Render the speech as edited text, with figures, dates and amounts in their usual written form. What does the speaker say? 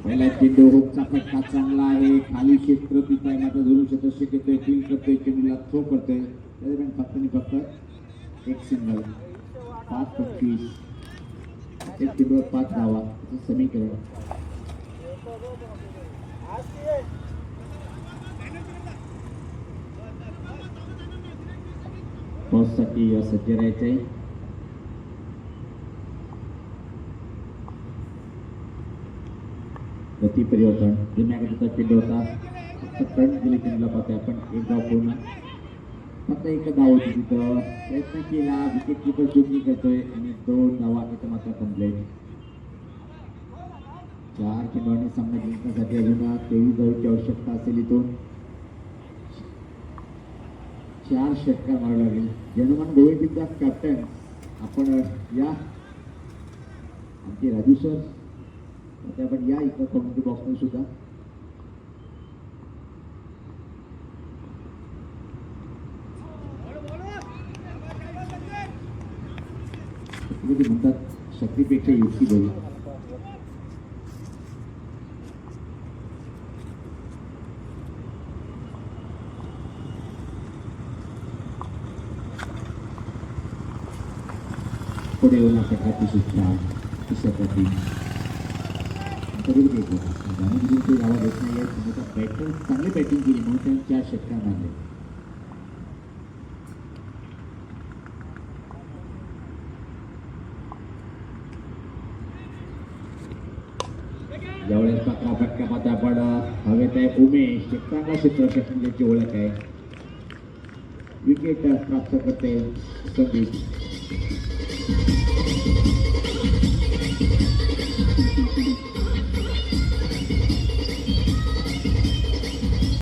पहिला चेंडू हुकचा फटका चांगला आहे. खाली क्षेत्र पिताय मात्र धरू शतक घेतोय. फील करतोय, चेंडूला थ्रो करतोय. दरम्यान फक्त आणि फक्त एक सिंगल. 5-25 एक चेंडूवर 5 धावा समीकरण. टॉससाठी सज्ज राहायचंय. गती परिवर्तन जुन्याकडचा चेंडू होता. फक्त फ्रंट गेली चेंडूला पाहतोय आपण. एक धाव पूर्ण, फक्त एक धाव होती तिथं. प्रयत्न केला, विकेट किपर चुकी करतोय आणि 2 धावा इथं मात्र कंप्लेंट. 4 चेंडूंनी सामना जिंकण्यासाठी अजून 23 धावांची आवश्यकता असेल. इथून 4 षटकार मारावे लागेल. जनमान गोविंदचा कॅप्टन आपण या. आमचे राजू सर आपण या इथं कॉमेंट्री बॉक्समध्ये सुद्धा. म्हणतात शक्तीपेक्षा युक्ती बघू. पुढे येऊन प्रकारची सूचना तिसऱ्यासाठी तरी आवाज येत नाही आहे. बॅटिंग चांगली बॅटिंग केली म्हणून त्यांनी 4 षटकार मारले. ज्यावेळेस पक्का फटका पाहता आपण हवेत आहे. उमेश चांगला क्षेत्ररक्षण ज्याची ओळख आहे. विकेट प्राप्त करते संदीप.